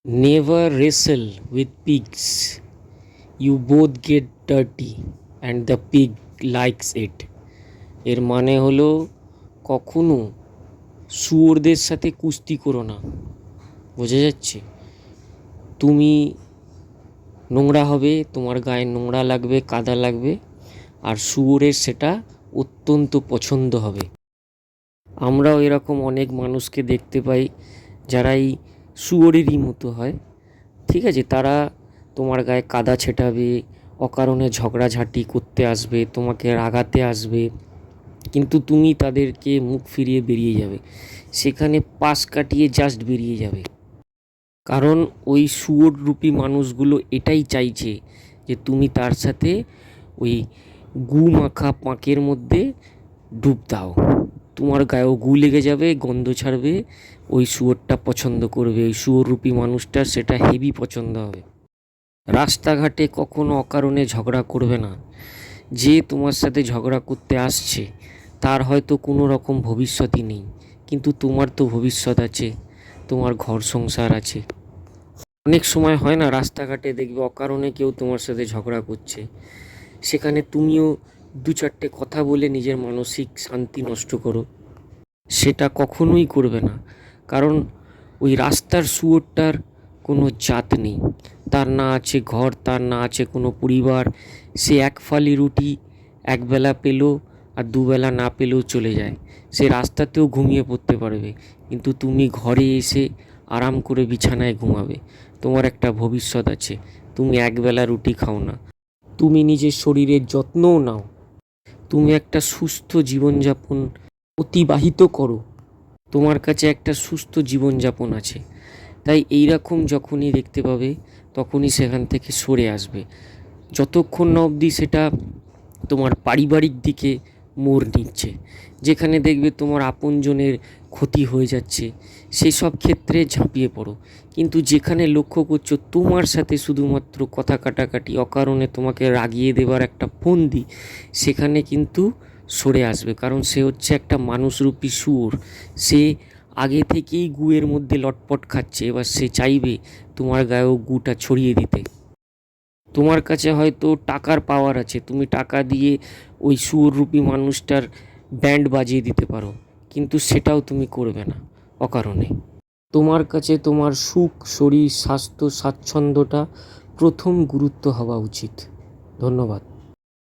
Never wrestle with pigs. You both get dirty and the pig likes it. এর মানে হলো কখনো শুয়োরদের সাথে কুস্তি করো না। বোঝা যাচ্ছে? তুমি নোংরা হবে, তোমার গায়ে নোংরা লাগবে, কাদা লাগবে, আর শুয়োরের সেটা অত্যন্ত পছন্দ হবে। আমরাও এরকম অনেক মানুষকে দেখতে পাই যারা এই শুয়োরেরই মতো হয়। ঠিক আছে, তারা তোমার গায়ে কাদা ছেটাবে, অকারণে ঝগড়াঝাঁটি করতে আসবে, তোমাকে রাগাতে আসবে, কিন্তু তুমি তাদেরকে মুখ ফিরিয়ে বেরিয়ে যাবে, সেখানে পাশ কাটিয়ে জাস্ট বেরিয়ে যাবে। কারণ ওই শুয়োররূপী মানুষগুলো এটাই চাইছে যে তুমি তার সাথে ওই গু মাখা পাঁকের মধ্যে ডুব দাও। তোমার গায়েও গু লেগে যাবে, গন্ধ ছাড়বে, ওই শুয়োরটা পছন্দ করবে, ওই শুয়োররূপী মানুষটার সেটা হেভি পছন্দ হবে। রাস্তাঘাটে কখনো অকারণে ঝগড়া করবে না। যে তোমার সাথে ঝগড়া করতে আসছে তার হয়তো কোনো রকম ভবিষ্যৎই নেই, কিন্তু তোমার তো ভবিষ্যৎ আছে, তোমার ঘর সংসার আছে। অনেক সময় হয় না, রাস্তাঘাটে দেখবে অকারণে কেউ তোমার সাথে ঝগড়া করছে, সেখানে তুমিও দু চারটে কথা বলে নিজের মানসিক শান্তি নষ্ট করো। সেটা কখনোই করবে না, কারণ ওই রাস্তার শুয়োরটার কোনো জাত নেই, তার না আছে ঘর, তার না আছে কোনো পরিবার। সে এক ফালি রুটি একবেলা পেলো আর দুবেলা না পেলেও চলে যায়, সে রাস্তাতেও ঘুমিয়ে পড়তে পারবে, কিন্তু তুমি ঘরে এসে আরাম করে বিছানায় ঘুমাবে। তোমার একটা ভবিষ্যৎ আছে, তুমি একবেলা রুটি খাও না, তুমি নিজের শরীরের যত্নও নাও, তুমি একটা সুস্থ জীবনযাপন অতিবাহিত করো, তোমার কাছে একটা সুস্থ জীবনযাপন আছে। তাই এইরকম যখনই দেখতে পাবে তখনই সেখান থেকে সরে আসবে, যতক্ষণ না অবধি সেটা তোমার পারিবারিক দিকে মোড় নিচ্ছে, যেখানে দেখবে তোমার আপনজনের ক্ষতি হয়ে যাচ্ছে, সেই সব ক্ষেত্রে ঝাঁপিয়ে পড়ো। কিন্তু যেখানে লক্ষ্য করছো তোমার সাথে শুধুমাত্র কথা কাটাকাটি, অকারণে তোমাকে রাগিয়ে দেবার একটা ফন্দি, সেখানে কিন্তু সরে আসবে। কারণ সে হচ্ছে একটা মানুষরূপী শুয়োর, সে আগে থেকেই গুয়ের মধ্যে লটপট খাচ্ছে, এবার সে চাইবে তোমার গায়েও গুটা ছড়িয়ে দিতে। তোমার কাছে হয়তো টাকার পাওয়ার আছে, তুমি টাকা দিয়ে ওই শুয়োররূপী মানুষটার ব্যান্ড বাজিয়ে দিতে পারো, কিন্তু সেটাও তুমি করবে না অকারণে। তোমার কাছে তোমার সুখ, শরীর, স্বাস্থ্য, স্বাচ্ছন্দ্যটা প্রথম গুরুত্ব হওয়া উচিত। ধন্যবাদ।